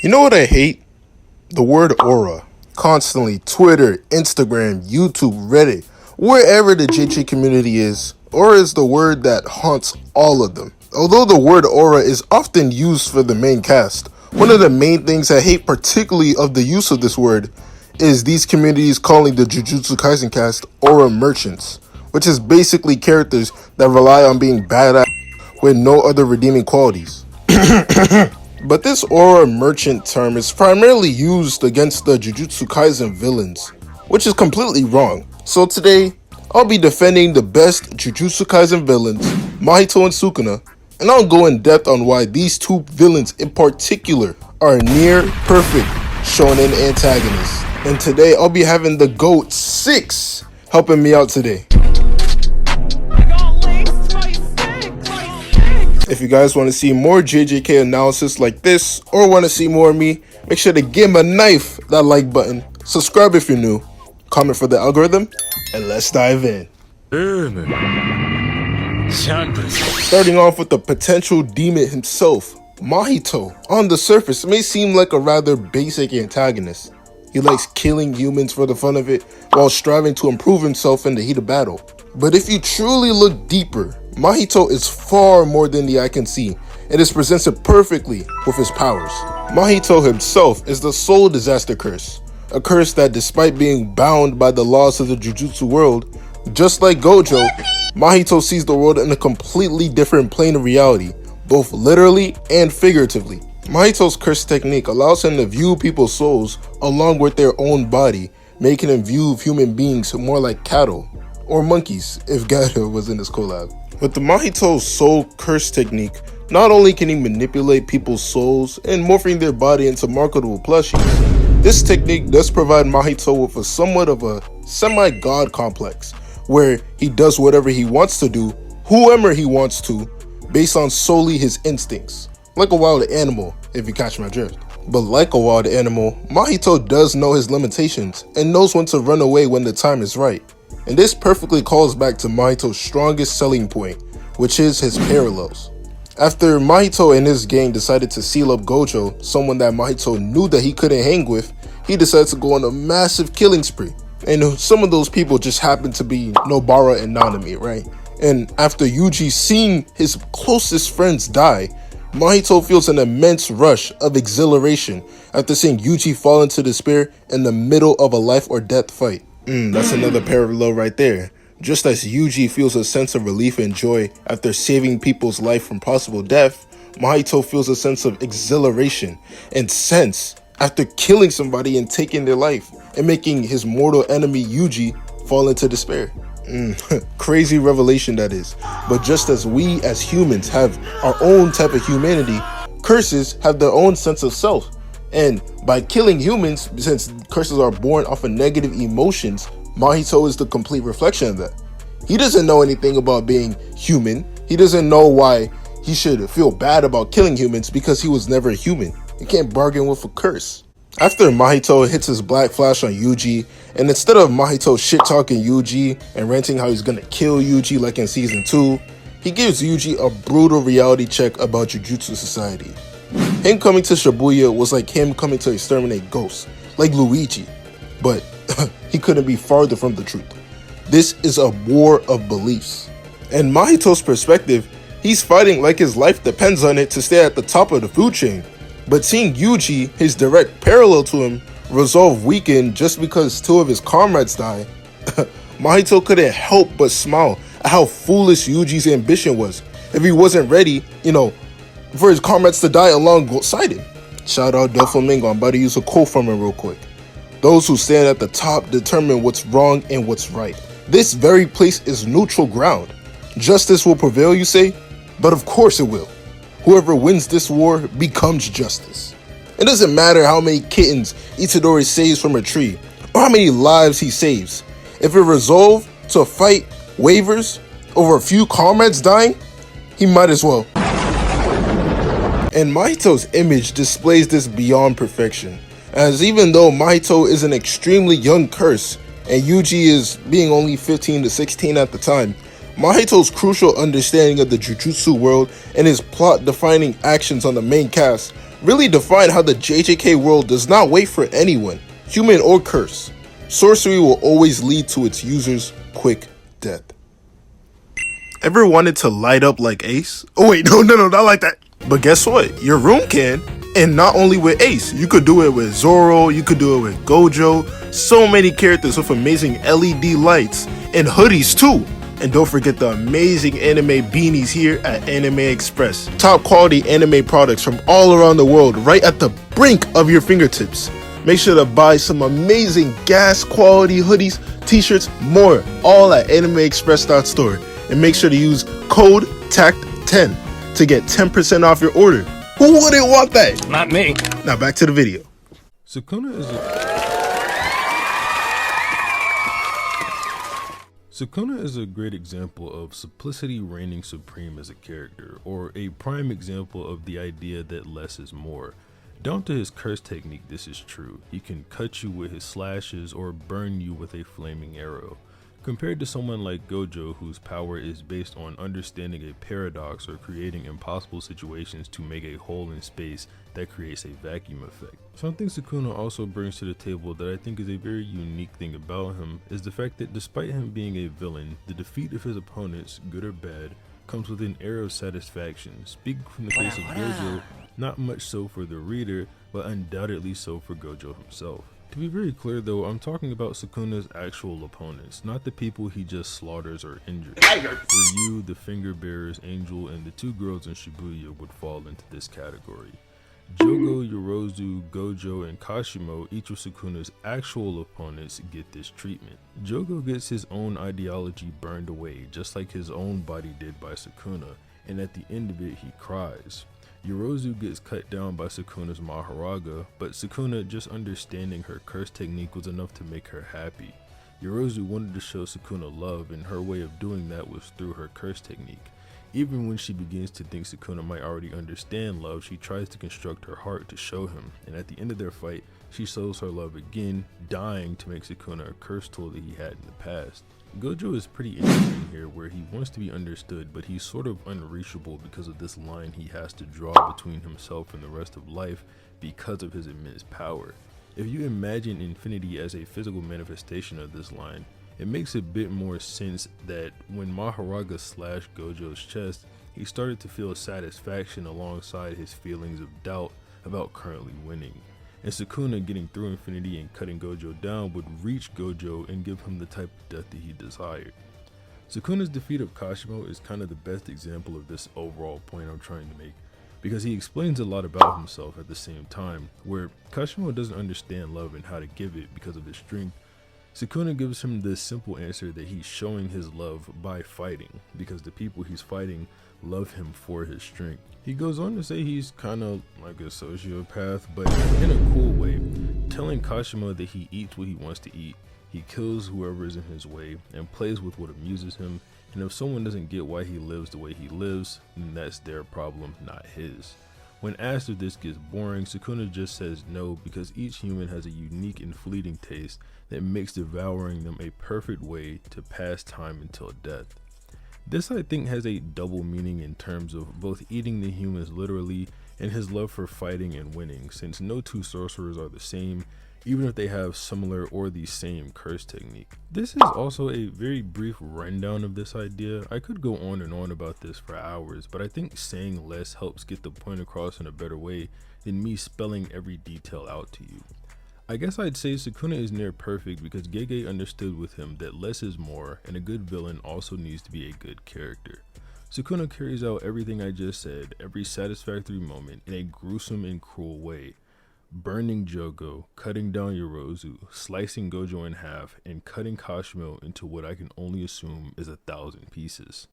You know what I hate? The word aura. Constantly, Twitter, Instagram, YouTube, Reddit, wherever the JJ community is, aura is the word that haunts all of them. Although the word aura is often used for the main cast, one of the main things I hate particularly of the use of this word is these communities calling the Jujustu Kaisen cast aura merchants, which is basically characters that rely on being badass with no other redeeming qualities. But this aura merchant term is primarily used against the Jujustu Kaisen villains, which is completely wrong. So today, I'll be defending the best Jujustu Kaisen villains, Mahito and Sukuna, and I'll go in depth on why these two villains in particular are near perfect shonen antagonists. And today, I'll be having the GOAT 6 helping me out today. If you guys want to see more JJK analysis like this, or want to see more of me, make sure to give him a knife that like button, subscribe if you're new, comment for the algorithm, and let's dive in. Starting off with the potential demon himself, Mahito, on the surface, may seem like a rather basic antagonist. He likes killing humans for the fun of it, while striving to improve himself in the heat of battle. But if you truly look deeper, Mahito is far more than the eye can see, and is presented perfectly with his powers. Mahito himself is the sole disaster curse, a curse that despite being bound by the laws of the Jujutsu world, just like Gojo, Mahito sees the world in a completely different plane of reality, both literally and figuratively. Mahito's curse technique allows him to view people's souls along with their own body, making him view human beings more like cattle, or monkeys if Geto was in this collab. With the Mahito's soul curse technique, not only can he manipulate people's souls and morphing their body into marketable plushies, this technique does provide Mahito with a somewhat of a semi-god complex, where he does whatever he wants to do, whoever he wants to, based on solely his instincts. Like a wild animal, if you catch my drift. But like a wild animal, Mahito does know his limitations and knows when to run away when the time is right. And this perfectly calls back to Mahito's strongest selling point, which is his parallels. After Mahito and his gang decided to seal up Gojo, someone that Mahito knew that he couldn't hang with, he decided to go on a massive killing spree. And some of those people just happened to be Nobara and Nanami, right? And after Yuji seeing his closest friends die, Mahito feels an immense rush of exhilaration after seeing Yuji fall into despair in the middle of a life or death fight. That's another parallel right there. Just as Yuji feels a sense of relief and joy after saving people's life from possible death, Mahito feels a sense of exhilaration and sense after killing somebody and taking their life and making his mortal enemy Yuji fall into despair. Crazy revelation that is. But just as we as humans have our own type of humanity, curses have their own sense of self. And by killing humans, since curses are born off of negative emotions, Mahito is the complete reflection of that. He doesn't know anything about being human. He doesn't know why he should feel bad about killing humans because he was never human. You can't bargain with a curse. After Mahito hits his black flash on Yuji, and instead of Mahito shit-talking Yuji and ranting how he's gonna kill Yuji like in season 2, he gives Yuji a brutal reality check about Jujutsu society. Him coming to Shibuya was like him coming to exterminate ghosts, like Luigi, but he couldn't be farther from the truth. This is a war of beliefs. In Mahito's perspective, he's fighting like his life depends on it to stay at the top of the food chain. But seeing Yuji, his direct parallel to him, resolve weakened just because 2 of his comrades die, Mahito couldn't help but smile at how foolish Yuji's ambition was if he wasn't ready, for his comrades to die alongside him. Shout out Doflamingo, I'm about to use a quote from him real quick. Those who stand at the top determine what's wrong and what's right. This very place is neutral ground. Justice will prevail, you say? But of course it will. Whoever wins this war becomes justice. It doesn't matter how many kittens Itadori saves from a tree, or how many lives he saves. If it resolve to a fight wavers over a few comrades dying, he might as well. And Mahito's image displays this beyond perfection, as even though Mahito is an extremely young curse, and Yuji is being only 15 to 16 at the time, Mahito's crucial understanding of the Jujutsu world and his plot-defining actions on the main cast really define how the JJK world does not wait for anyone, human or curse. Sorcery will always lead to its user's quick death. Ever wanted to light up like Ace? Oh wait, no, not like that. But guess what? Your room can. And not only with Ace, you could do it with Zoro, you could do it with Gojo, so many characters with amazing LED lights, and hoodies too. And don't forget the amazing anime beanies here at Anime Express. Top quality anime products from all around the world right at the brink of your fingertips. Make sure to buy some amazing gas quality hoodies, t-shirts, more, all at animeexpress.store. And make sure to use code TACT10 to get 10% off your order. Who wouldn't want that? Not me. Now back to the video. Sukuna is a great example of simplicity reigning supreme as a character, or a prime example of the idea that less is more. Down to his curse technique, this is true. He can cut you with his slashes or burn you with a flaming arrow. Compared to someone like Gojo, whose power is based on understanding a paradox or creating impossible situations to make a hole in space that creates a vacuum effect. Something Sukuna also brings to the table that I think is a very unique thing about him is the fact that despite him being a villain, the defeat of his opponents, good or bad, comes with an air of satisfaction. Speaking from the case of Gojo, not much so for the reader, but undoubtedly so for Gojo himself. To be very clear though, I'm talking about Sukuna's actual opponents, not the people he just slaughters or injures. Ryu, the finger bearers, Angel, and the two girls in Shibuya would fall into this category. Jogo, Yorozu, Gojo, and Kashimo, each of Sukuna's actual opponents, get this treatment. Jogo gets his own ideology burned away, just like his own body did by Sukuna, and at the end of it he cries. Yorozu gets cut down by Sukuna's Mahoraga, but Sukuna just understanding her curse technique was enough to make her happy. Yorozu wanted to show Sukuna love, and her way of doing that was through her curse technique. Even when she begins to think Sukuna might already understand love, she tries to construct her heart to show him, and at the end of their fight, she shows her love again, dying to make Sukuna a curse tool that he had in the past. Gojo is pretty interesting here, where he wants to be understood, but he's sort of unreachable because of this line he has to draw between himself and the rest of life because of his immense power. If you imagine infinity as a physical manifestation of this line, it makes a bit more sense that when Mahoraga slashed Gojo's chest, he started to feel satisfaction alongside his feelings of doubt about currently winning. And Sukuna getting through infinity and cutting Gojo down would reach Gojo and give him the type of death that he desired. Sukuna's defeat of Kashimo is kind of the best example of this overall point I'm trying to make, because he explains a lot about himself at the same time, where Kashimo doesn't understand love and how to give it because of his strength. Sukuna gives him the simple answer that he's showing his love by fighting, because the people he's fighting love him for his strength. He goes on to say he's kind of like a sociopath, but in a cool way, telling Kashimo that he eats what he wants to eat, he kills whoever is in his way, and plays with what amuses him, and if someone doesn't get why he lives the way he lives, then that's their problem, not his. When asked if this gets boring, Sukuna just says no, because each human has a unique and fleeting taste that makes devouring them a perfect way to pass time until death. This I think has a double meaning in terms of both eating the humans literally and his love for fighting and winning, since no two sorcerers are the same, even if they have similar or the same curse technique. This is also a very brief rundown of this idea. I could go on and on about this for hours, but I think saying less helps get the point across in a better way than me spelling every detail out to you. I guess I'd say Sukuna is near perfect because Gege understood with him that less is more, and a good villain also needs to be a good character. Sukuna carries out everything I just said, every satisfactory moment, in a gruesome and cruel way. Burning Jogo, cutting down Yorozu, slicing Gojo in half, and cutting Kashimo into what I can only assume is 1,000 pieces.